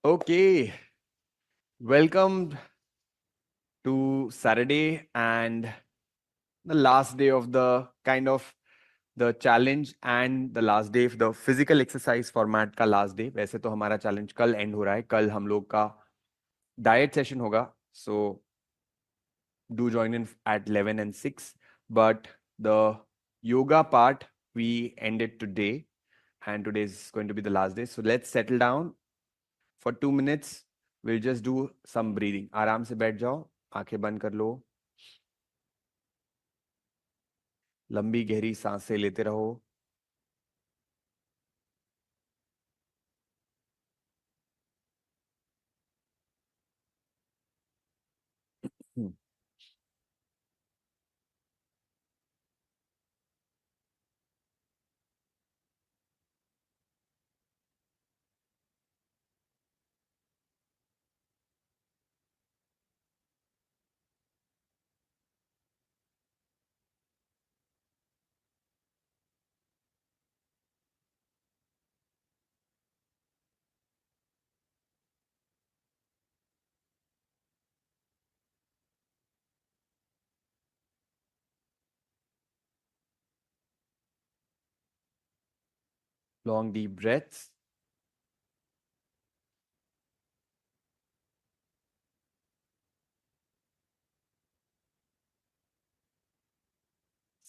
Okay, welcome to Saturday and the last day of the challenge and the last day of the physical exercise format का last day. वैसे तो हमारा challenge कल end हो रहा है. कल हम लोग का diet session होगा. So do join in at 11 and 6. But the yoga part we ended today, and today is going to be the last day. So let's settle down for 2 minutes. We'll just do some breathing. आराम से बैठ जाओ, आंखें बंद कर लो, लंबी गहरी सांसें लेते रहो. Long deep breaths.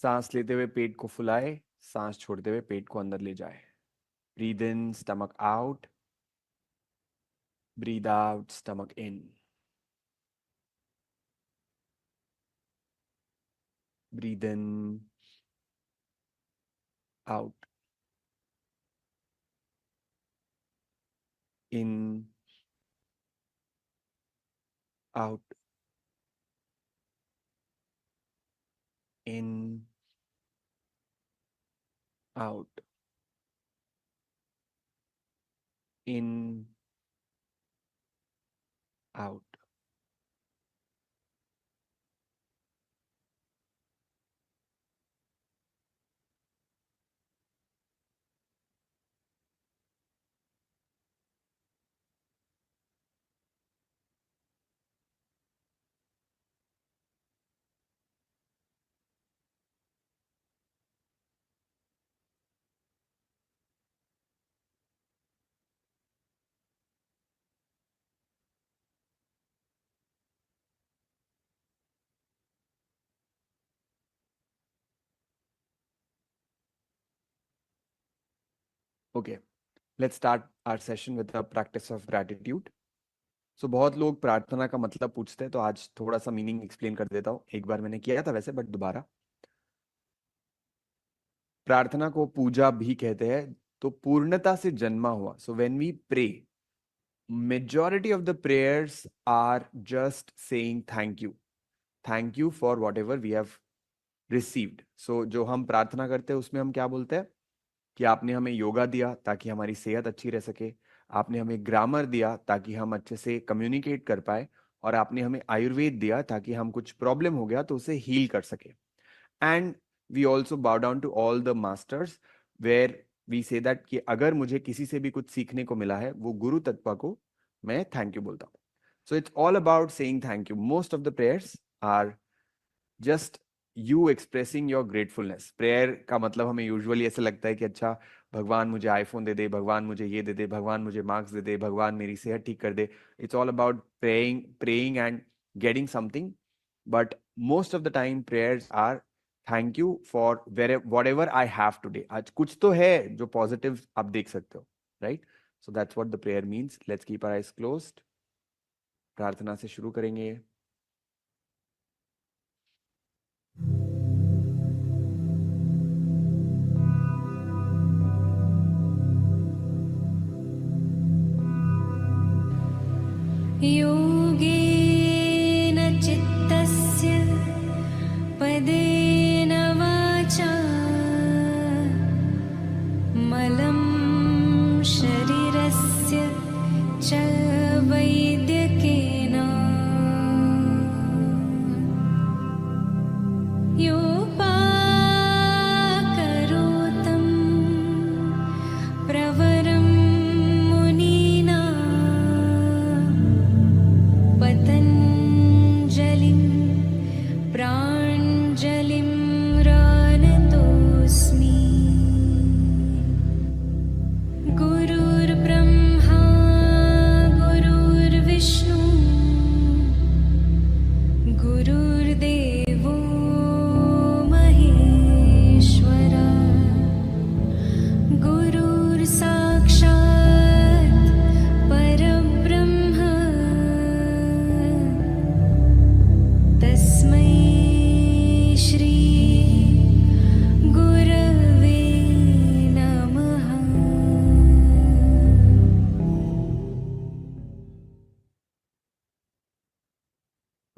सांस लेते हुए पेट को फुलाए, सांस छोड़ते हुए पेट को अंदर ले जाए. Breathe in, stomach out. Breathe out, stomach in. Breathe in, out. In, out. In, out. In, out. Okay, let's start our session with the practice of gratitude. So बहुत लोग प्रार्थना का मतलब पूछते हैं, तो आज थोड़ा सा मीनिंग एक्सप्लेन कर देता हूँ. एक बार मैंने किया था वैसे, बट दोबारा. प्रार्थना को पूजा भी कहते हैं, तो पूर्णता से जन्मा हुआ. So when we pray, majority of the prayers are just saying thank you for whatever we have received. So जो हम प्रार्थना करते हैं उसमें हम क्या बोलते हैं कि आपने हमें योगा दिया ताकि हमारी सेहत अच्छी रह सके, आपने हमें ग्रामर दिया ताकि हम अच्छे से कम्युनिकेट कर पाए, और आपने हमें आयुर्वेद दिया ताकि हम कुछ प्रॉब्लम हो गया तो उसे हील कर सके. And we also bow down to all the masters, where we say that कि अगर मुझे किसी से भी कुछ सीखने को मिला है, वो गुरु तत्व को मैं थैंक यू बोलता हूँ. So it's all about saying thank you. Most of the prayers are just you expressing your gratefulness. Prayer का मतलब हमें यूजुअली ऐसा लगता है कि अच्छा, भगवान मुझे आईफोन दे दे, भगवान मुझे ये दे दे, भगवान मुझे मार्क्स दे दे, भगवान मेरी सेहत ठीक कर दे. It's all about praying and getting something. But most of the time prayers are thank you for whatever I have today. आज कुछ तो है जो पॉजिटिव आप देख सकते हो, right? So that's what the prayer means. Let's keep our eyes closed. प्रार्थना से शुरू करेंगे. योगेन चित्तस्य पदेन वाचा मलं शरीरस्य च वैद्यकेन योपाकरोतं प्रवरं मुनीनां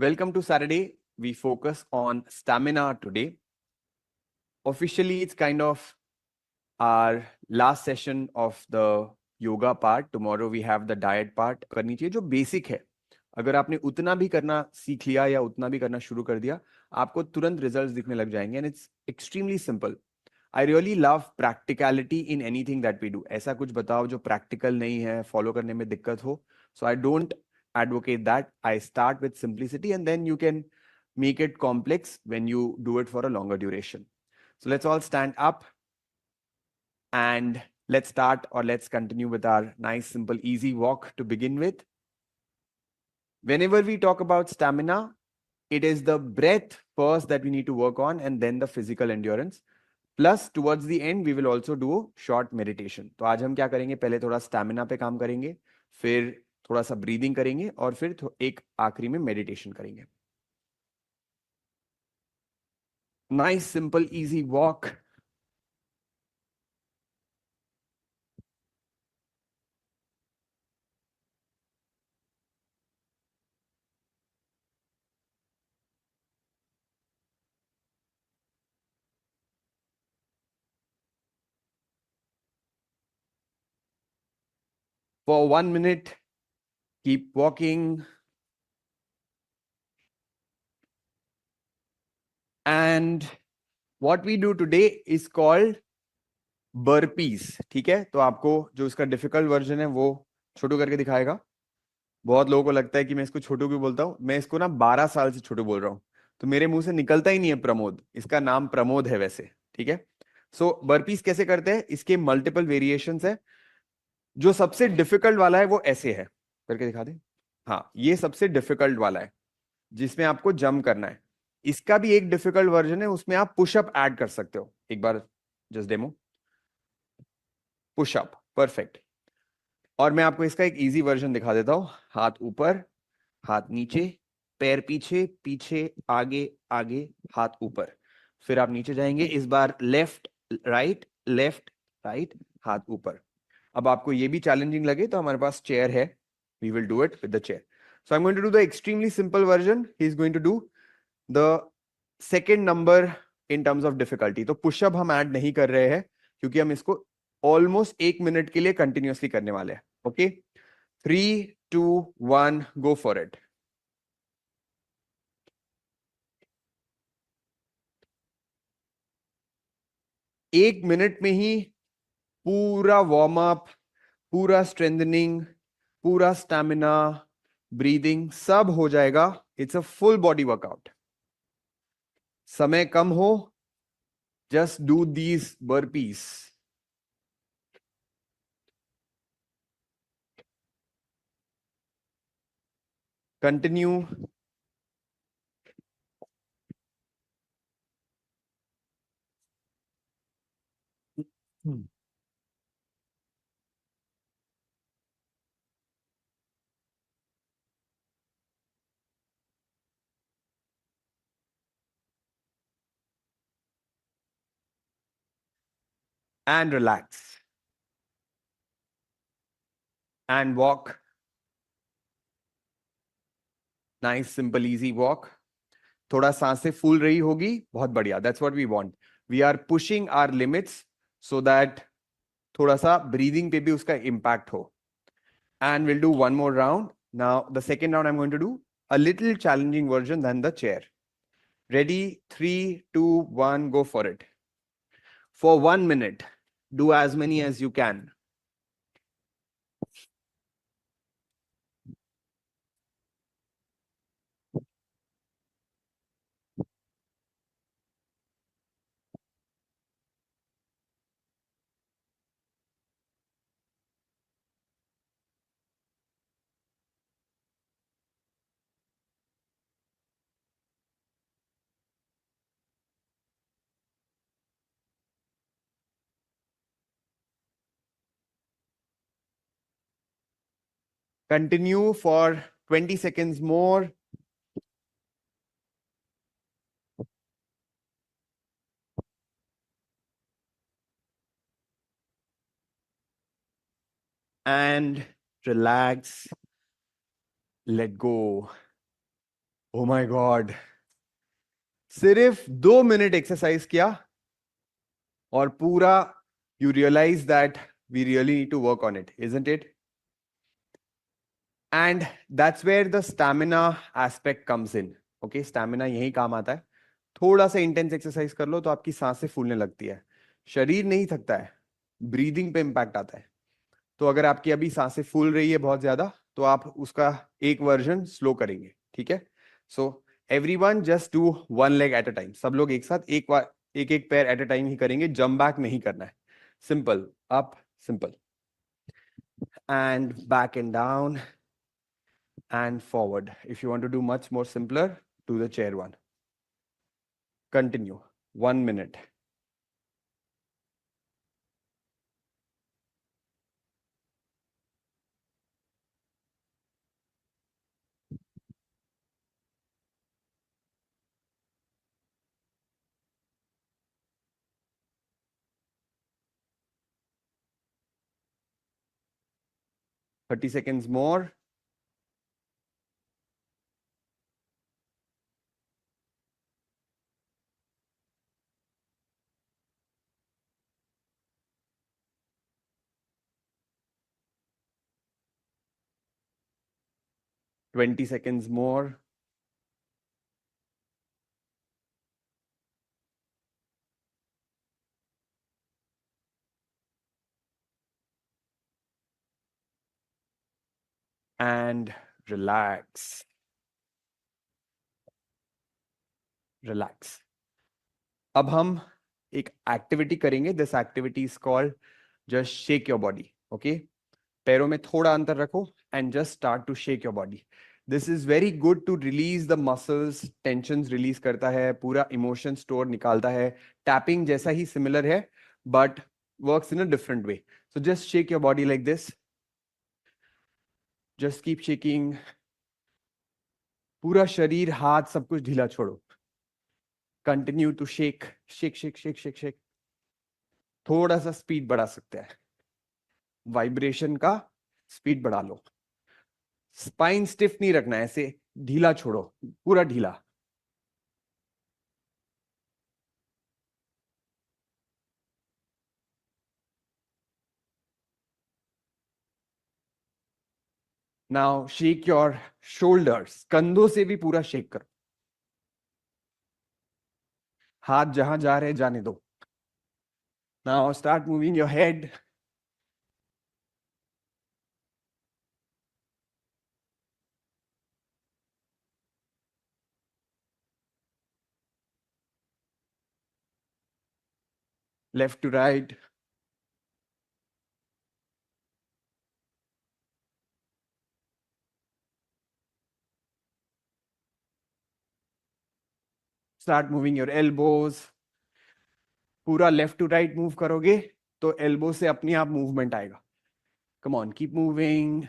Welcome to Saturday. We focus on stamina today. Officially, it's kind of our last session of the yoga part. Tomorrow we have the diet part. करनी चाहिए जो बेसिक है. अगर आपने उतना भी करना सीख लिया या उतना भी करना शुरू कर दिया, आपको तुरंत रिजल्ट्स दिखने लग जाएंगे. And it's extremely simple. I really love practicality in anything that we do. ऐसा कुछ बताओ जो प्रैक्टिकल नहीं है, फॉलो करने में दिक्कत हो. So I don't advocate that. I start with simplicity and then you can make it complex when you do it for a longer duration. So let's all stand up and let's start, or let's continue with our nice, simple, easy walk to begin with. Whenever we talk about stamina, it is the breath first that we need to work on and then the physical endurance. Plus towards the end we will also do short meditation. तो आज हम क्या करेंगे, पहले थोड़ा stamina पे काम करेंगे, फिर थोड़ा सा ब्रीदिंग करेंगे और फिर एक आखिरी में मेडिटेशन करेंगे. Nice, simple, easy walk. For 1 minute, keep walking. And what we do today is called burpees. ठीक है, तो आपको जो इसका डिफिकल्ट वर्जन है वो छोटू करके दिखाएगा. बहुत लोगों को लगता है कि मैं इसको छोटू क्यों बोलता हूँ. मैं इसको ना 12 साल से छोटू बोल रहा हूँ, तो मेरे मुंह से निकलता ही नहीं है प्रमोद. इसका नाम प्रमोद है वैसे. ठीक है. सो बर्पीज कैसे करते हैं, इसके मल्टीपल वेरिएशंस है. जो सबसे डिफिकल्ट वाला है वो ऐसे है, करके दिखा दे. हाँ, ये सबसे डिफिकल्ट वाला है जिसमें आपको जंप करना है. इसका भी एक डिफिकल्ट वर्जन है, उसमें आप पुशअप ऐड कर सकते हो. एक बार जस्ट डेमो. Pushup, perfect. और मैं आपको इसका एक इजी वर्जन दिखा देता हूं. हाथ ऊपर, हाथ नीचे, पैर पीछे पीछे, आगे आगे, हाथ ऊपर. फिर आप नीचे जाएंगे, इस बार लेफ्ट राइट, लेफ्ट राइट, हाथ ऊपर. अब आपको ये भी चैलेंजिंग लगे तो हमारे पास चेयर है, we will do it with the chair. So I am going to do the extremely simple version. He is going to do the second number in terms of difficulty. तो pushup हम add नहीं कर रहे हैं क्योंकि हम इसको almost 1 minute के लिए कंटिन्यूअसली करने वाले हैं. Okay, 3, 2, 1, go for it. 1 minute में ही पूरा वार्म अप, पूरा स्ट्रेंथनिंग, पूरा स्टैमिना, ब्रीदिंग सब हो जाएगा. It's a full body workout. समय कम हो, just do these burpees. Continue. And relax and walk. Nice, simple, easy walk. थोड़ा सांसें फूल रही होगी, बहुत बढ़िया. That's what we want. We are pushing our limits so that थोड़ा सा ब्रीदिंग पे भी उसका इम्पैक्ट हो. And we'll do one more round. Now the second round I'm going to do a little challenging version than the chair. Ready? 3, 2, 1, go for it. For 1 minute, do as many as you can. Continue for 20 seconds more. And relax. Let go. Oh my god, सिर्फ 2 minute exercise किया और पूरा you realize that we really need to work on it, isn't it? And that's where the stamina aspect comes in. Okay, stamina यही काम आता है. थोड़ा सा इंटेंस एक्सरसाइज कर लो तो आपकी सांसें फूलने लगती है. शरीर नहीं थकता है, ब्रीदिंग पे इंपैक्ट आता है. तो अगर आपकी अभी सांसें फूल रही है बहुत ज्यादा, तो आप उसका एक वर्जन स्लो करेंगे. ठीक है? So everyone just do one leg at a time. सब लोग एक साथ एक बार एक एक पैर एट अ टाइम ही करेंगे. जंप बैक नहीं करना है. Simple up, simple and back and down and forward. If you want to do much more simpler, do the chair one. Continue. 1 minute. Thirty seconds more. Twenty seconds more. And relax. Relax. अब हम एक activity करेंगे. This activity is called just shake your body. Okay, पैरों में थोड़ा अंतर रखो and just start to shake your body. This is very good to release the muscles. Tension release करता है, पूरा इमोशन स्टोर निकालता है. टैपिंग जैसा ही सिमिलर है but works in a different way. So just shake your body like this. Just keep shaking. पूरा शरीर, हाथ, सब कुछ ढीला छोड़ो. Continue to shake shake shake shake shake shake. थोड़ा सा स्पीड बढ़ा सकते हैं. वाइब्रेशन का स्पीड बढ़ा लो. स्पाइन स्टिफ नहीं रखना है, ऐसे ढीला छोड़ो, पूरा ढीला. Now shake your shoulders. कंधों से भी पूरा शेक करो. हाथ जहां जा रहे जाने दो. Now start moving your head. Left to right. Start moving your elbows. पूरा लेफ्ट टू राइट मूव करोगे तो एल्बो से अपने आप मूवमेंट आएगा. Come on, keep moving.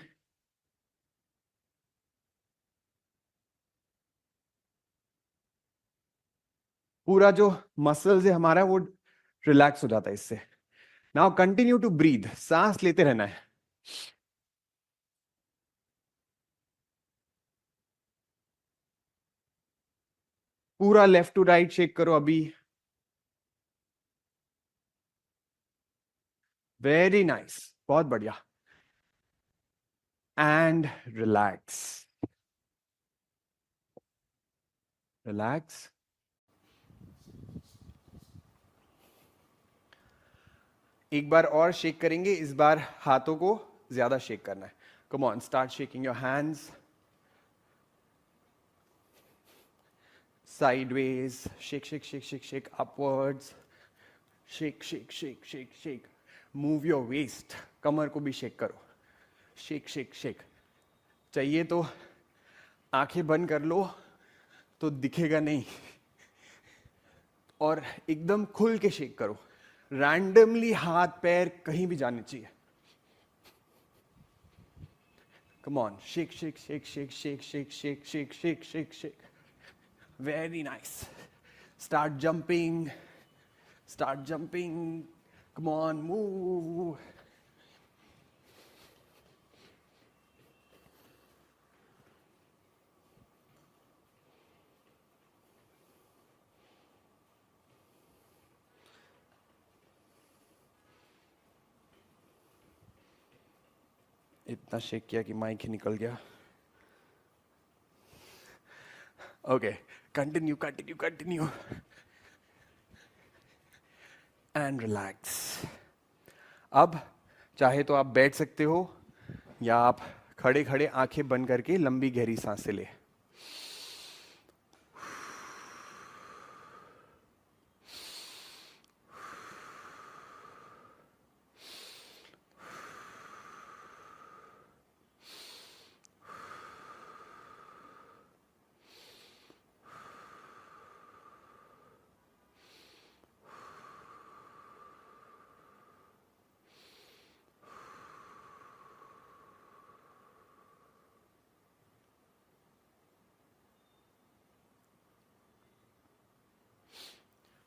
पूरा जो मसल्स है हमारा वो रिलैक्स हो जाता है इससे. Now continue to breathe. सांस लेते रहना है. पूरा लेफ्ट टू राइट शेक करो अभी. वेरी नाइस, बहुत बढ़िया. And relax. रिलैक्स. एक बार और शेक करेंगे. इस बार हाथों को ज्यादा शेक करना है. Come on, start shaking your hands. Sideways. Shake, shake, shake, shake, shake. Upwards. Shake, shake, shake, shake, shake. Move your waist. कमर को भी शेक करो. Shake shake shake. चाहिए तो आंखें बंद कर लो तो दिखेगा नहीं, और एकदम खुल के शेक करो. रैंडमली हाथ पैर कहीं भी जाने चाहिए. Come on, shake shake shake shake shake shake shake shake shake shake shake. Very nice. Start jumping. Start jumping. Come on, move. इतना शेक किया कि माइक ही निकल गया. Okay, continue. And relax. अब चाहे तो आप बैठ सकते हो या आप खड़े खड़े आंखें बंद करके लंबी गहरी सांसें ले.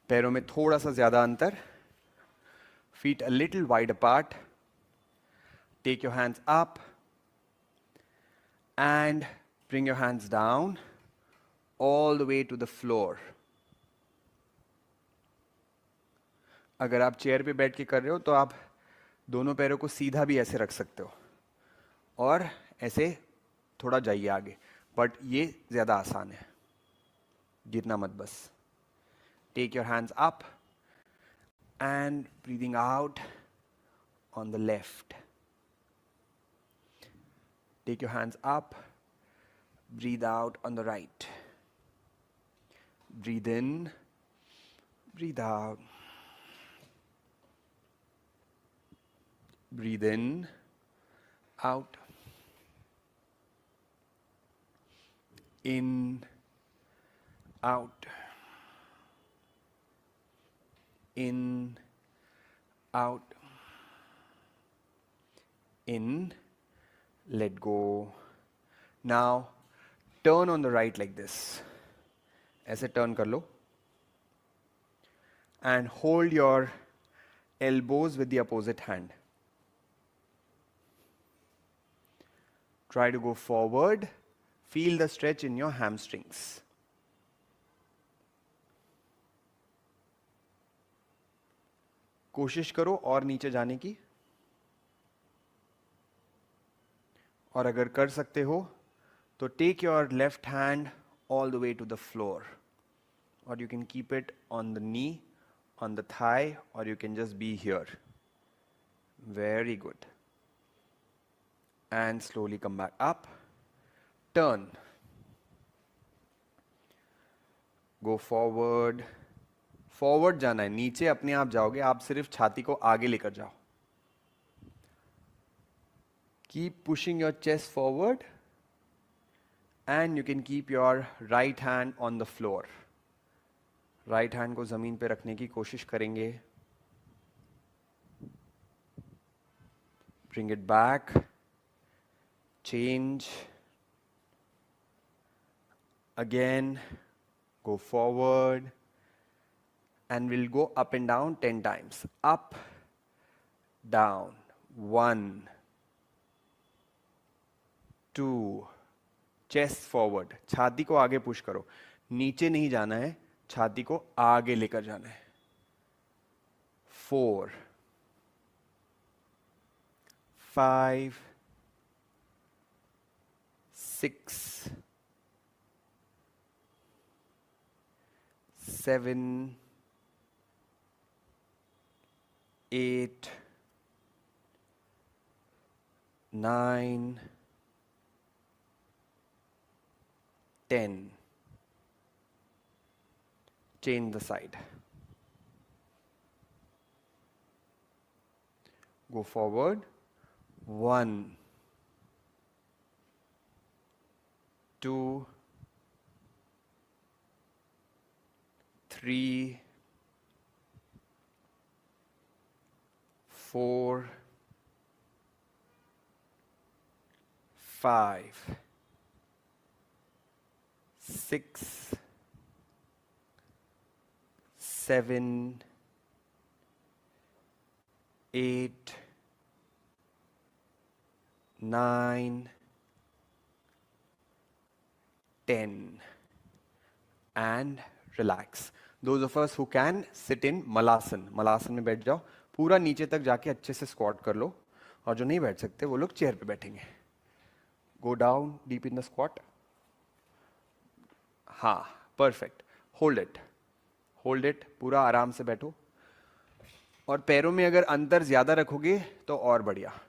पैरों में थोड़ा सा ज्यादा अंतर. Feet a little wide apart. Take your hands up and bring your hands down all the way to the floor. अगर आप चेयर पे बैठ के कर रहे हो तो आप दोनों पैरों को सीधा भी ऐसे रख सकते हो और ऐसे थोड़ा जाइए आगे, बट ये ज्यादा आसान है. गिरना मत बस. Take your hands up and breathing out on the left. Take your hands up, breathe out on the right. Breathe in, breathe out. Breathe in, out. In, out. In, out. In, let go. Now turn on the right like this. ऐसे turn कर लो. And hold your elbows with the opposite hand. Try to go forward. Feel the stretch in your hamstrings. कोशिश करो और नीचे जाने की. और अगर कर सकते हो तो take your left hand all the way to the floor, or you can keep it on the knee, on the thigh, or you can just be here. Very good. And slowly come back up. Turn. Go forward. Forward जाना है, नीचे अपने आप जाओगे. आप सिर्फ छाती को आगे लेकर जाओ. Keep pushing your chest forward and you can keep your right hand on the floor. Right hand को जमीन पे रखने की कोशिश करेंगे. Bring it back. Change again. Go forward. And we'll go up and down 10 times. Up, down. 1, 2. Chest forward. छाती को आगे पुश करो. नीचे नहीं जाना है, छाती को आगे लेकर जाना है. 4, 5, 6, 7, 8, 9, 10. Change the side. Go forward. 1, 2, 3, 4, 5, 6, 7, 8, 9, 10. And relax. Those of us who can sit in Malasan. Malasan में बैठ जाओ. पूरा नीचे तक जाके अच्छे से स्क्वाट कर लो और जो नहीं बैठ सकते वो लोग चेयर पे बैठेंगे. Go down deep in the squat. हाँ, perfect. Hold it, hold it. पूरा आराम से बैठो. और पैरों में अगर अंतर ज्यादा रखोगे तो और बढ़िया.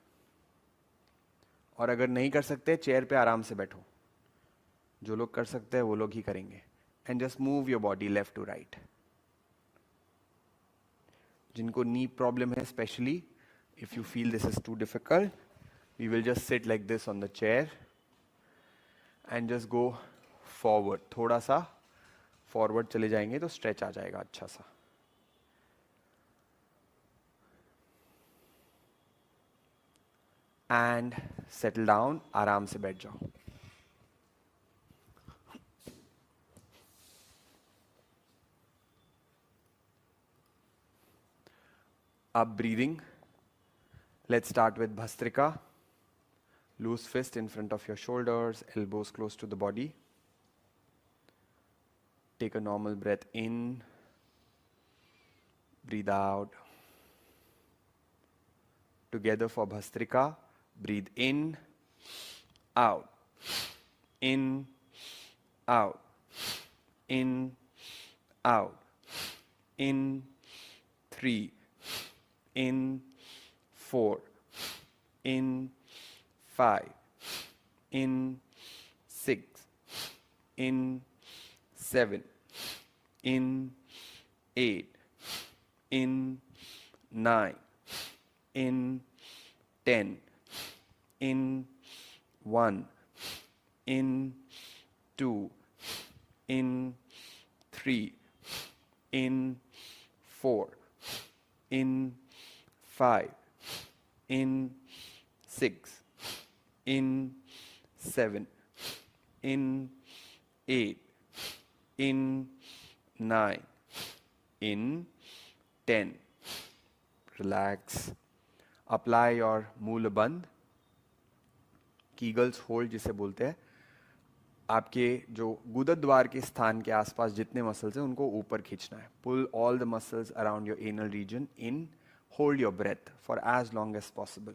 और अगर नहीं कर सकते, चेयर पे आराम से बैठो. जो लोग कर सकते हैं वो लोग ही करेंगे. And just move your body left to right. जिनको नी प्रॉब्लम है, specially if you feel this is too difficult, we will just sit like this on the chair and just go forward. थोड़ा सा forward चले जाएंगे तो stretch आ जाएगा अच्छा सा. And settle down. आराम से बैठ जाओ. अब breathing. Let's start with Bhastrika. Loose fist in front of your shoulders, elbows close to the body. Take a normal breath in, breathe out. Together for Bhastrika, breathe in, out, in, out, in, out, in, 3, in, 4, in, 5, in, 6, in, 7, in, 8, in, 9, in, 10, in, 1, in, 2, in, 3, in, 4, in, 5, in, 6, in, 7, in, 8, in, 9, in, 10. Relax. Apply your मूल बंध. Kegels hold जिसे बोलते हैं. आपके जो गुदद्वार द्वार के स्थान के आसपास जितने मसल्स हैं उनको ऊपर खींचना है. Pull all the muscles around your anal region in. Hold your breath for as long as possible.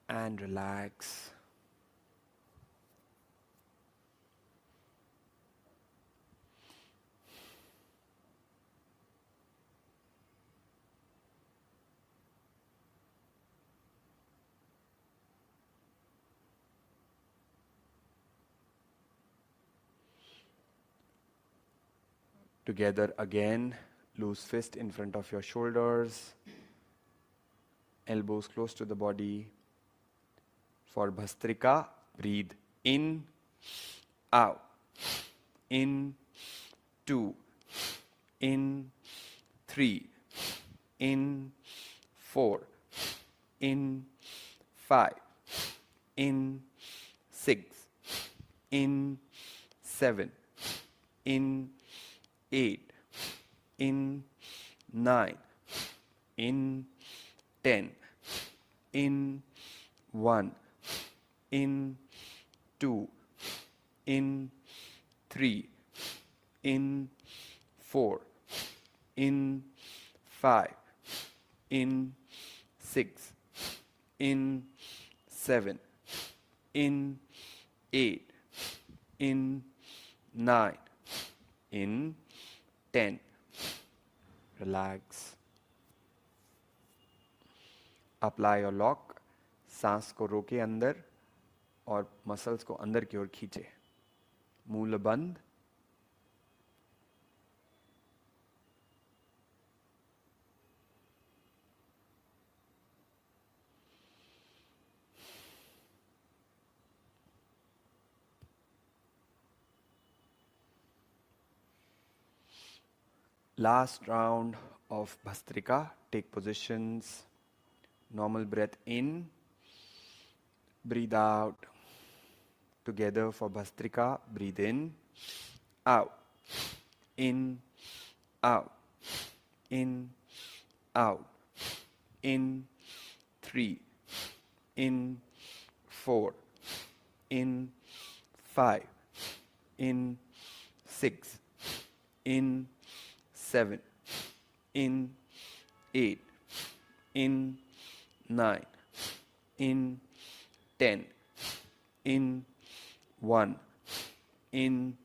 And relax. Together again, loose fist in front of your shoulders, elbows close to the body. For Bhastrika, breathe in, out, in, 2, in, 3, in, 4, in, 5, in, 6, in, 7, in, 8, in, 9, in, 10, in, 1, in, 2, in, 3, in, 4, in, 5, in, 6, in, 7, in, 8, in, 9, in, 10. Relax. Apply your lock. सांस को रोके अंदर और muscles को अंदर की ओर खींचे. मूल बंद. Last round of Bhastrika. Take positions. Normal breath in. Breathe out. Together for Bhastrika. Breathe in, out, in, out, in, out, in, 3, in, 4, in, 5, in, 6, in, 7, in 8, in 9, in 10, in 1, in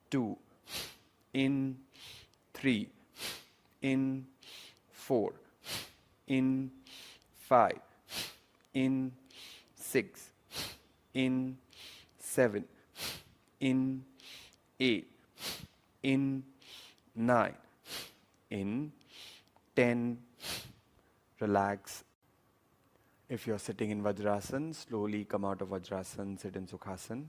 2, in 3, in 4, in 5, in 6, in 7, in 8, in 9, in 10. Relax. If you're sitting in Vajrasan, slowly come out of Vajrasan, sit in Sukhasana.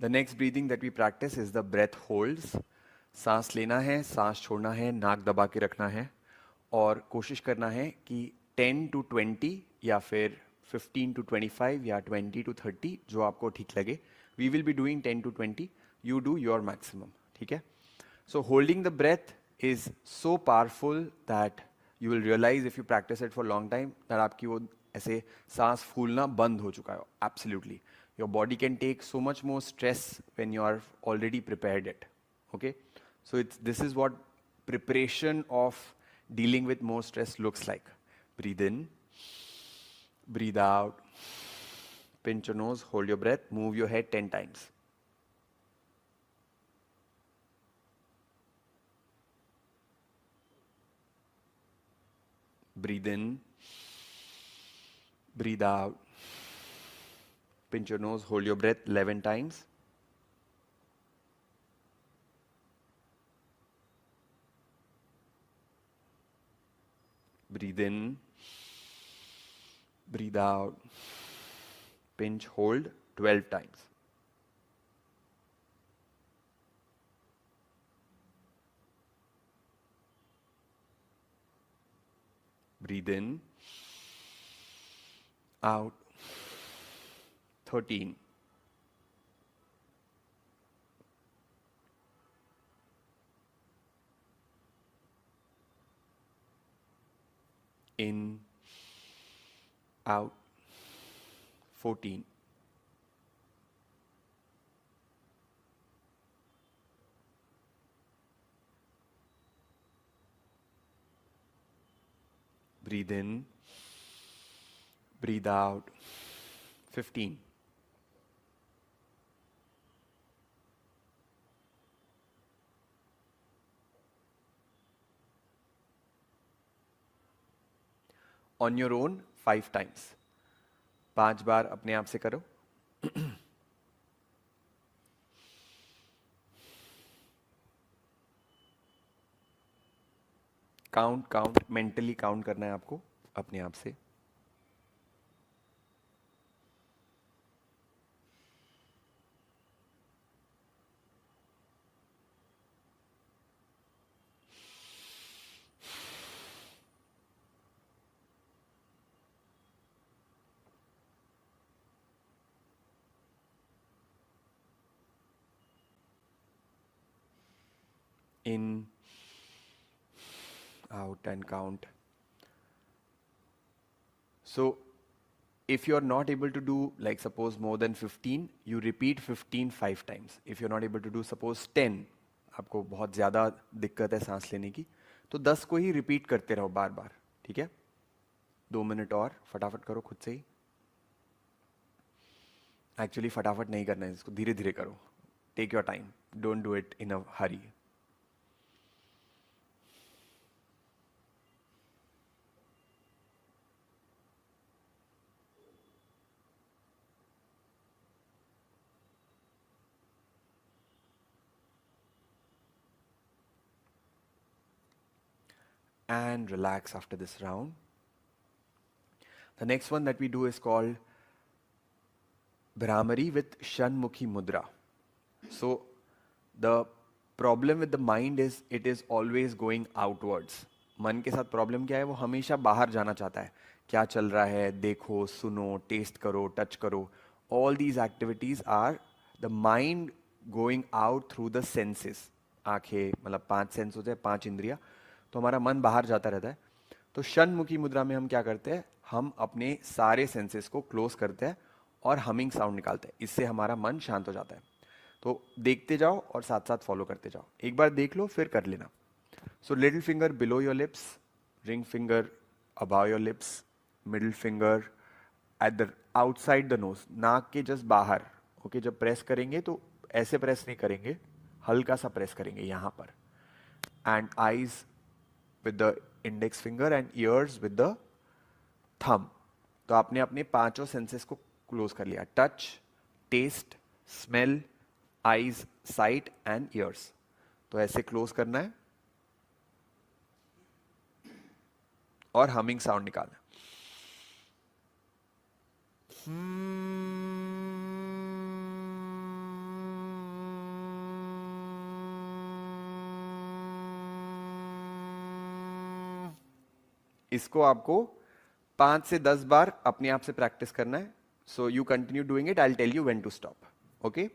The next breathing that we practice is the breath holds. सांस लेना है, सांस छोड़ना है, नाक दबा के रखना है और कोशिश करना है कि 10 to 20 या फिर 15 to 25 या 20 to 30 जो आपको ठीक लगे. We will be doing 10 to 20. You do your maximum. ठीक है? So holding the breath is so powerful that you will realize if you practice it for a long time that आपकी वो ऐसे सांस फूलना बंद हो चुका है. Absolutely. Your body can take so much more stress when you are already prepared it. Okay? So this is what preparation of dealing with more stress looks like. Breathe in, breathe out, pinch your nose, hold your breath, move your head 10 times. Breathe in, breathe out, pinch your nose, hold your breath 11 times. Breathe in, breathe out, pinch, hold 12 times. Breathe in, out 13. In, out 14. Breathe in, breathe out 15. On your own 5 times. 5 बार अपने आप से करो. Count mentally count करना है आपको अपने आप से. In, out and count. So if you're not able to do, like suppose more than 15, you repeat 15 5 times. If you're not able to do suppose 10, आपको बहुत ज़्यादा दिक्कत है सांस लेने की, तो 10 को ही रिपीट करते रहो बार बार. ठीक है? 2 मिनट और फटाफट करो खुद से ही. एक्चुअली फटाफट नहीं करना है, इसको धीरे धीरे करो. Take your time, don't do it in a hurry. And relax after this round. The next one that we do is called Brahmari with Shanmukhi Mudra. So the problem with the mind is it is always going outwards. मन के साथ problem क्या है? वो हमेशा बाहर जाना चाहता है. क्या चल रहा है देखो, सुनो, टेस्ट करो, टच करो. All these activities are the mind going out through the senses. आंखें मतलब 5 सेंस होते हैं, 5 इंद्रिया. तो हमारा मन बाहर जाता रहता है. तो षण्मुखी मुद्रा में हम क्या करते हैं? हम अपने सारे सेंसेस को क्लोज करते हैं और हमिंग साउंड निकालते हैं. इससे हमारा मन शांत हो जाता है. तो देखते जाओ और साथ साथ फॉलो करते जाओ, एक बार देख लो फिर कर लेना. So little finger below your lips, ring finger above your lips, middle finger at the outside the nose, नाक के जस्ट बाहर. ओके, जब प्रेस करेंगे तो ऐसे प्रेस नहीं करेंगे, हल्का सा प्रेस करेंगे यहाँ पर. And eyes with the index finger and ears with the thumb. तो आपने अपने पांचों सेंसेस को क्लोज कर लिया, touch, taste, smell, eyes, sight and ears. तो ऐसे क्लोज करना है और हमिंग साउंड निकालना है. इसको आपको 5 से 10 बार अपने आप से प्रैक्टिस करना है. So you continue doing it, I will tell you when to stop. Okay,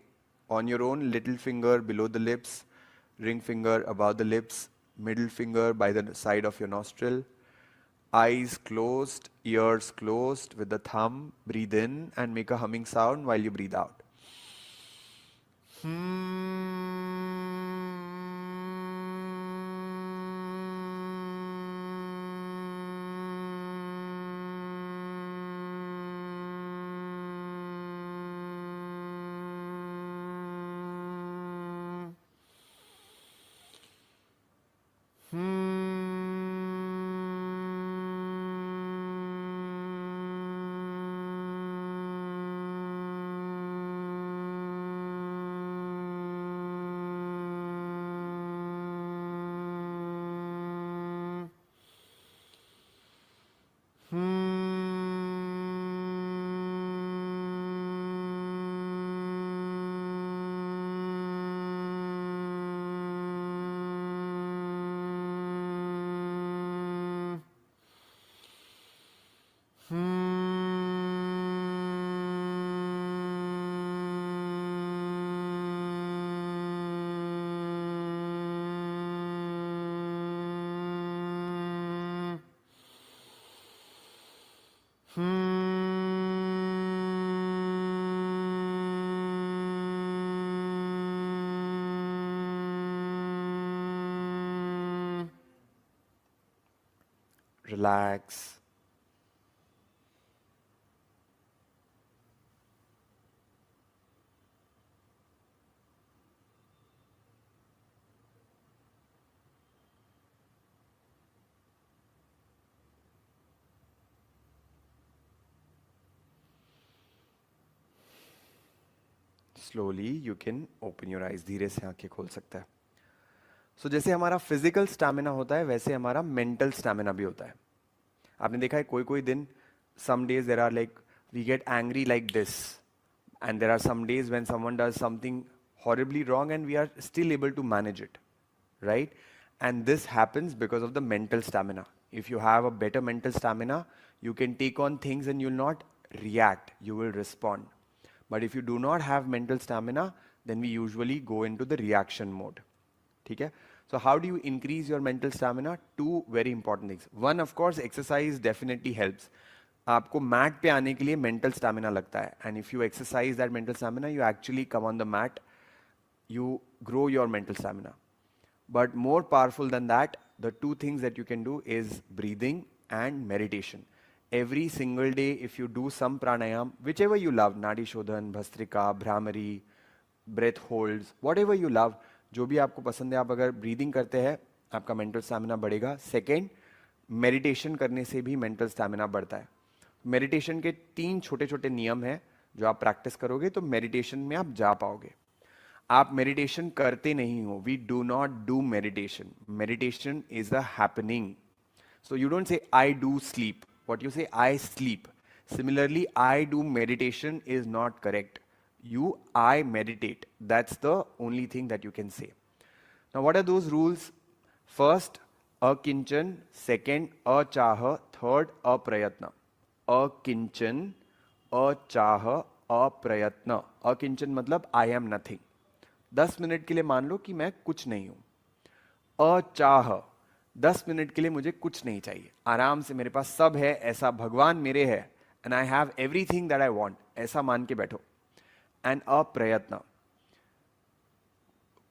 on your own. Little finger below the lips, ring finger above the lips, middle finger by the side of your nostril, eyes closed, ears closed with the thumb. Breathe in and make a humming sound while you breathe out. Relax. Slowly you can open your eyes, धीरे से आंखें खोल सकता है. सो जैसे हमारा physical stamina होता है वैसे हमारा मेंटल स्टैमिना भी होता है. आपने देखा है कोई कोई दिन, some days there are like we get angry like this, and there are some days when someone does something horribly wrong and we are still able to manage it, right? And this happens because of the mental stamina. If you have a better mental stamina, you can take on things and you'll not react, you will respond. But if you do not have mental stamina, then we usually go into the reaction mode. ठीक है? So how do you increase your mental stamina? Two very important things. One, of course, exercise definitely helps. आपको mat पे आने के लिए mental stamina लगता है, and if you exercise that mental stamina, you actually come on the mat, you grow your mental stamina. But more powerful than that, the two things that you can do is breathing and meditation. Every single day, if you do some pranayam, whichever you love, Nadi Shodhan, Bhastrika, Bhramari, breath holds, whatever you love, जो भी आपको पसंद है, आप अगर breathing करते हैं आपका मेंटल स्टैमिना बढ़ेगा. सेकेंड, मेडिटेशन करने से भी मेंटल स्टैमिना बढ़ता है. मेडिटेशन के 3 छोटे छोटे नियम हैं, जो आप प्रैक्टिस करोगे तो मेडिटेशन में आप जा पाओगे. आप मेडिटेशन करते नहीं हो. We do not do meditation. Meditation is a happening. So you don't say I do sleep. What you say I sleep. Similarly, I do meditation is not correct. I meditate. That's the only thing that you can say. Now, what are those rules? First, akinchan. Second, achah. Third, aprayatna. Akinchan, achah, aprayatna. Akinchan मतलब I am nothing. 10 minute के लिए मान लो कि मैं कुछ नहीं हूं. अचाह, 10 minute के लिए मुझे कुछ नहीं चाहिए, आराम से मेरे पास सब है, ऐसा भगवान मेरे है, and I have everything that I want, ऐसा मान के बैठो. एंड अप्रयत्न,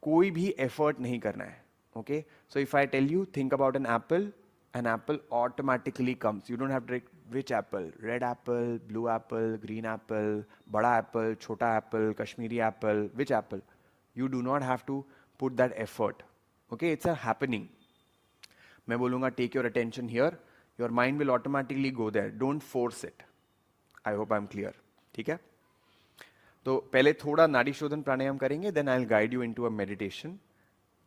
कोई भी एफर्ट नहीं करना है. Okay, so if I tell you, think about an apple automatically comes. You don't have to which apple, red apple, blue apple, green apple, bada apple, chota apple, Kashmiri apple, which apple. You do not have to put that effort. Okay, it's a happening. मैं बोलूँगा take your attention here, your mind will automatically go there. Don't force it. I hope I'm clear. ठीक है. तो पहले थोड़ा नाड़ी शोधन प्राणायाम करेंगे, then I'll guide you into a meditation.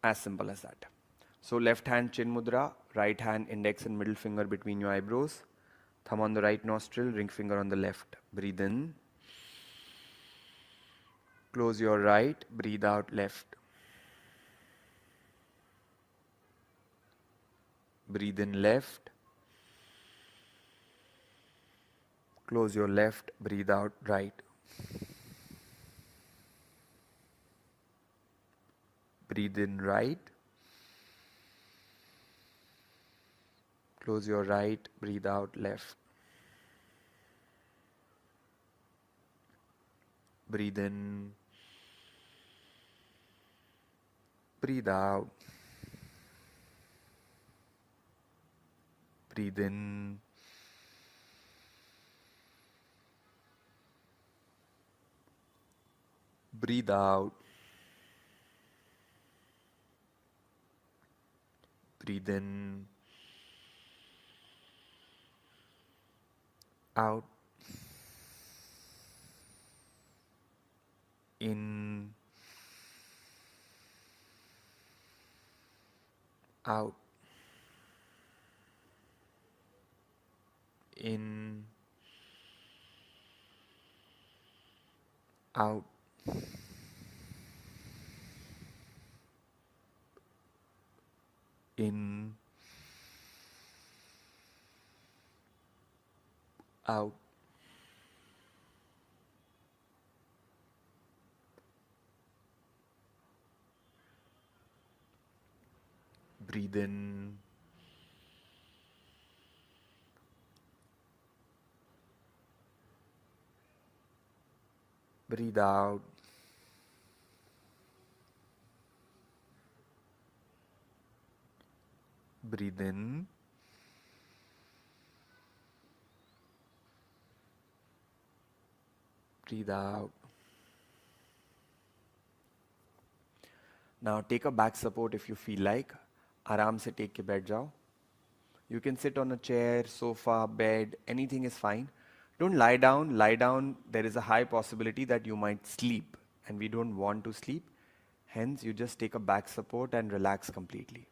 As simple as that. So left hand chin mudra, right hand index and middle finger between your eyebrows, thumb on the right nostril, ring finger on the left. Breathe in. Close your right, breathe out left. Breathe in left. Close your left, breathe out right. Breathe in right. Close your right, breathe out left. Breathe in. Breathe out. Breathe in. Breathe out. Breathe in. Out. In. Out. In. Out. In. Out. Breathe in. Breathe out. Breathe in. Breathe out. Now take a back support if you feel like. आराम से take के बैठ जाओ. You can sit on a chair, sofa, bed, anything is fine. Don't lie down. Lie down, there is a high possibility that you might sleep, and we don't want to sleep. Hence, you just take a back support and relax completely.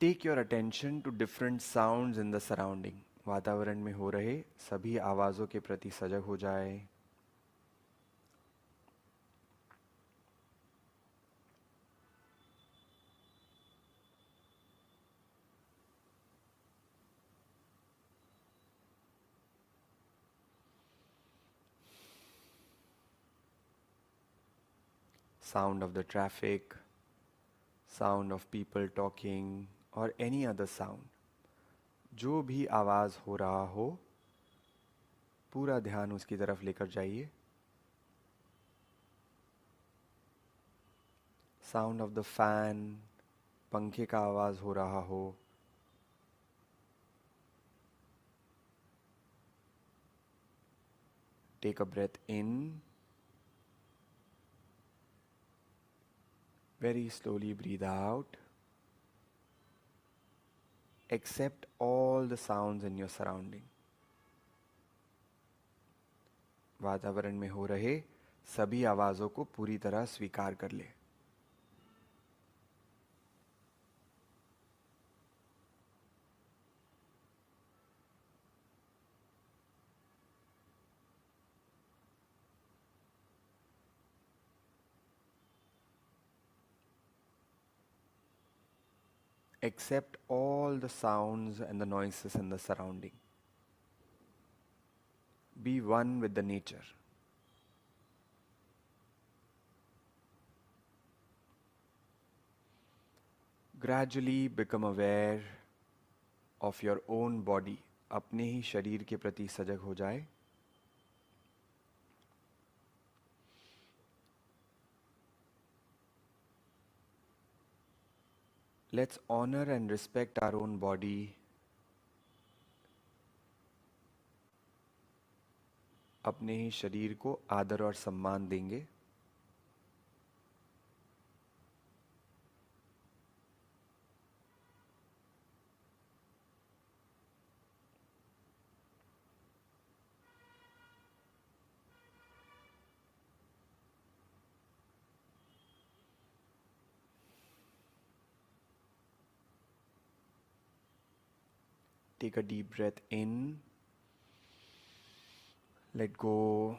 Take your attention to different sounds in the surrounding. वातावरण में हो रहे सभी आवाज़ों के प्रति सजग हो जाए. Sound of the traffic, sound of people talking, or any other sound. जो भी आवाज़ हो रहा हो, पूरा ध्यान उसकी तरफ लेकर जाइए. साउंड ऑफ द फैन, पंखे का आवाज़ हो रहा हो. Take a breath in. Very slowly breathe out. Accept all the sounds in your surrounding. वातावरण में हो रहे सभी आवाज़ों को पूरी तरह स्वीकार कर ले. Accept all the sounds and the noises in the surrounding. Be one with the nature. Gradually become aware of your own body. अपने ही शरीर के प्रति सजग हो जाए. Let's honor and respect our own body. अपने ही शरीर को आदर और सम्मान देंगे. Take a deep breath in. Let go.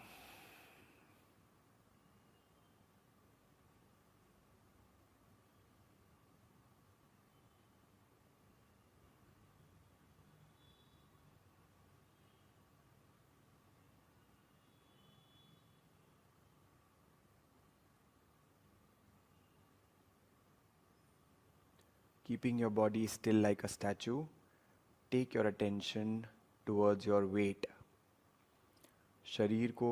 Keeping your body still like a statue, take your attention towards your weight. शरीर को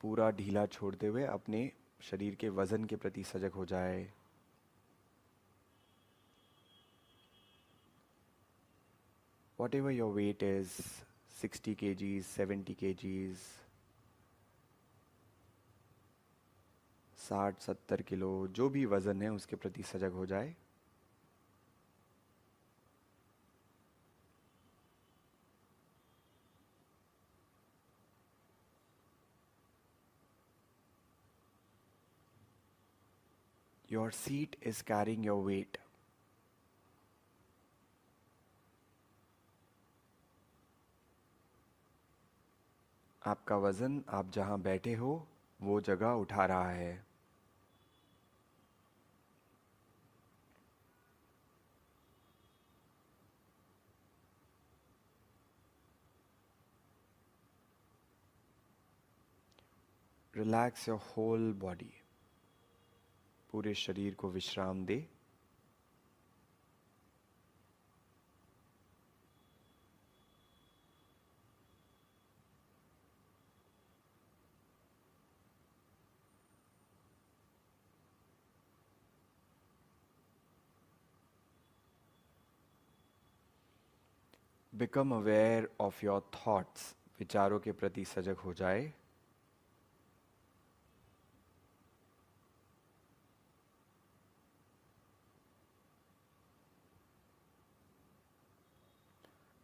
पूरा ढीला छोड़ते हुए अपने शरीर के वजन के प्रति सजग हो जाए. Whatever your weight is, 60 kgs, 70 kgs, 60-70 kilo, जो भी वजन है उसके प्रति सजग हो जाए. Your seat is carrying your weight. आपका वजन आप जहां बैठे हो वो जगह उठा रहा है. Relax your whole body. पूरे शरीर को विश्राम दे. Become aware of your thoughts. विचारों के प्रति सजग हो जाए.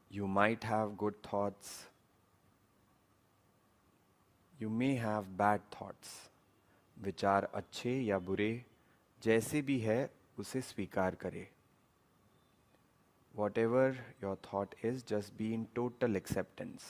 You might have good thoughts. You may have bad thoughts. विचार अच्छे या बुरे जैसे भी है उसे स्वीकार करे. Whatever your thought is, just be in total acceptance.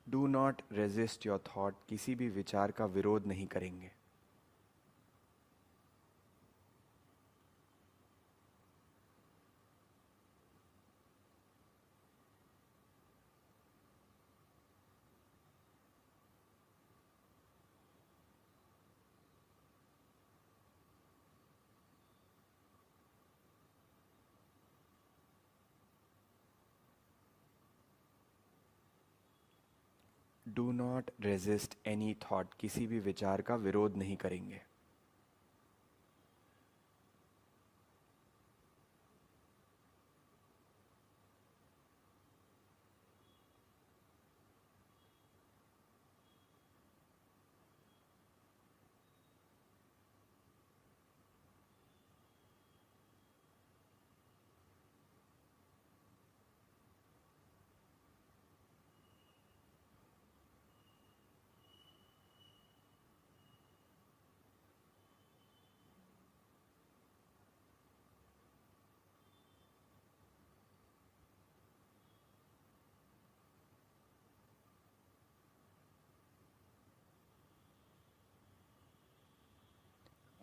Do not resist your thought. किसी भी विचार का विरोध नहीं करेंगे. Do not resist any thought. किसी भी विचार का विरोध नहीं करेंगे.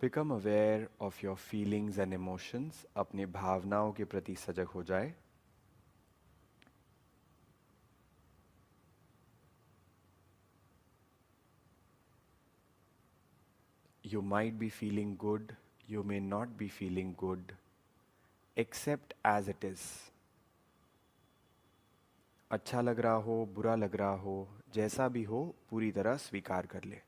Become aware of your feelings and emotions, अपनी भावनाओं के प्रति सजग हो जाए. You might be feeling good, you may not be feeling good. Accept as it is. अच्छा लग रहा हो, बुरा लग रहा हो, जैसा भी हो, पूरी तरह स्वीकार कर ले.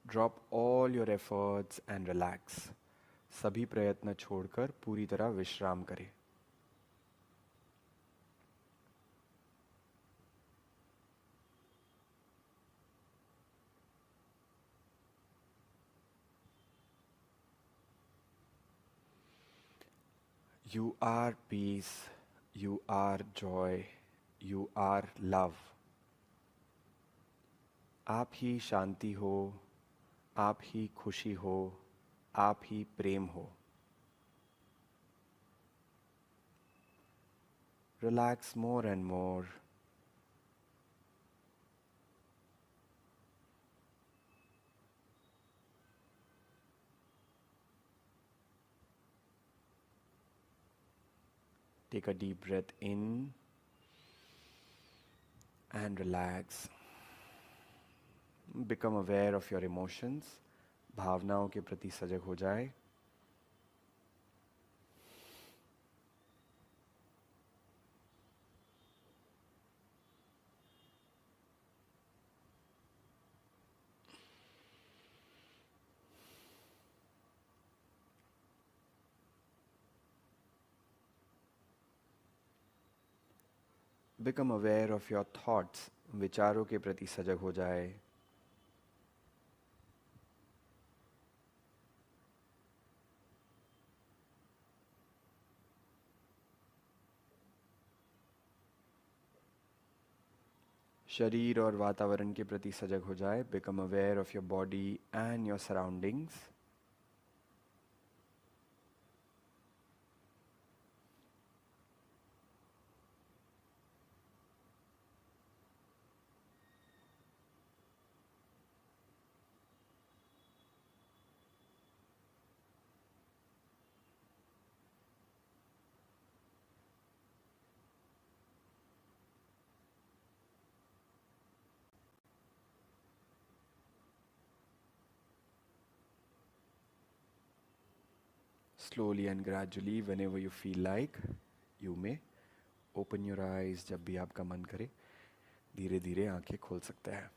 Drop all your efforts and relax. सभी प्रयत्न छोड़कर पूरी तरह विश्राम करें. You are peace, you are joy, you are love. आप ही शांति हो, आप ही खुशी हो, आप ही प्रेम हो. Relax more and more. Take a deep breath in and relax. Become aware of your emotions. भावनाओं के प्रति सजग हो जाए. Become aware of your thoughts. विचारों के प्रति सजग हो जाए. शरीर और वातावरण के प्रति सजग हो जाए. Become aware of your body and your surroundings. Slowly and gradually, whenever you feel like, you may open your eyes. जब भी आपका मन करे, धीरे धीरे आंखें खोल सकते हैं.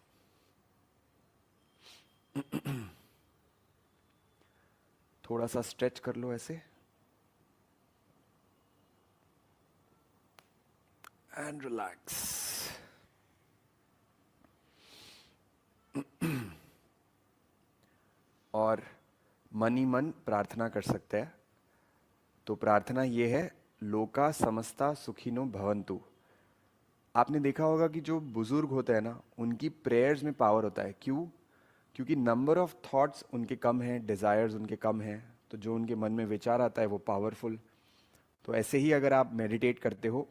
थोड़ा सा स्ट्रेच कर लो ऐसे. And relax. और मन ही मन प्रार्थना कर सकते हैं. तो प्रार्थना ये है, लोका समस्ता सुखिनो भवन्तु. आपने देखा होगा कि जो बुजुर्ग होते हैं ना, उनकी प्रेयर्स में पावर होता है. क्यों? क्योंकि नंबर ऑफ थॉट्स उनके कम हैं, डिज़ायर्स उनके कम हैं, तो जो उनके मन में विचार आता है वो पावरफुल. तो ऐसे ही अगर आप मेडिटेट करते हो,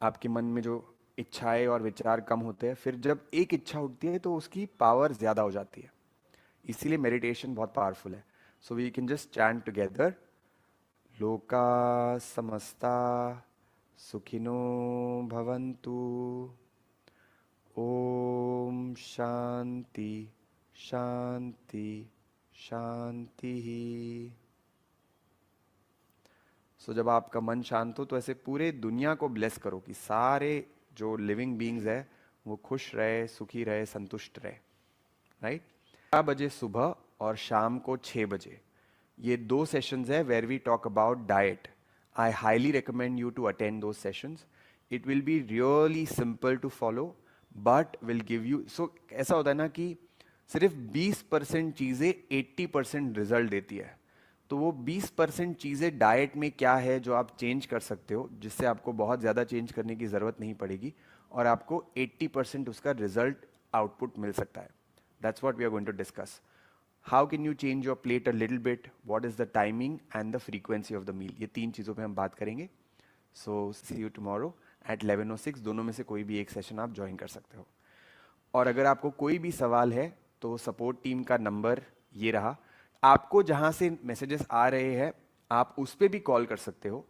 आपके मन में जो इच्छाएं और विचार कम होते हैं, फिर जब एक इच्छा उठती है तो उसकी पावर ज़्यादा हो जाती है. इसीलिए मेडिटेशन बहुत पावरफुल है. So we can just chant together, लोका समस्ता सुखिनो भवन्तु. ओम शांति शांति शांति. सो जब आपका मन शांत हो तो ऐसे पूरे दुनिया को ब्लेस करो कि सारे जो लिविंग बीइंग्स है वो खुश रहे, सुखी रहे, संतुष्ट रहे. राइट? 11 बजे सुबह और शाम को 6 बजे ये 2 सेशंस है where we talk about diet. I highly recommend you to attend those sessions. It will be really simple to follow, but will give you. So ऐसा होता है ना कि सिर्फ 20% चीज़ें 80% रिजल्ट देती है. तो वो 20% चीज़ें डाइट में क्या है जो आप चेंज कर सकते हो, जिससे आपको बहुत ज़्यादा चेंज करने की ज़रूरत नहीं पड़ेगी और आपको 80% उसका रिजल्ट आउटपुट मिल सकता है. That's what we are going to discuss. How can you change your plate a little bit? What is the timing and the frequency of the meal? ये 3 चीज़ों पे हम बात करेंगे. So see you tomorrow at 11:06. दोनों में से कोई भी एक सेशन आप ज्वाइन कर सकते हो. और अगर आपको कोई भी सवाल है तो सपोर्ट टीम का नंबर ये रहा. आपको जहाँ से मैसेजेस आ रहे हैं आप उस पर भी कॉल कर सकते हो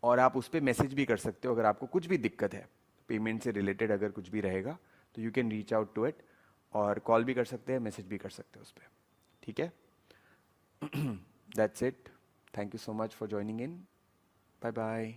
और आप उस पर मैसेज भी कर सकते हो. अगर आपको कुछ भी दिक्कत है पेमेंट से रिलेटेड, अगर कुछ भी रहेगा तो you can reach out to it. और कॉल भी कर सकते हैं, मैसेज भी कर सकते हो उस पर. ठीक है. That's it. Thank you so much for joining in. Bye bye.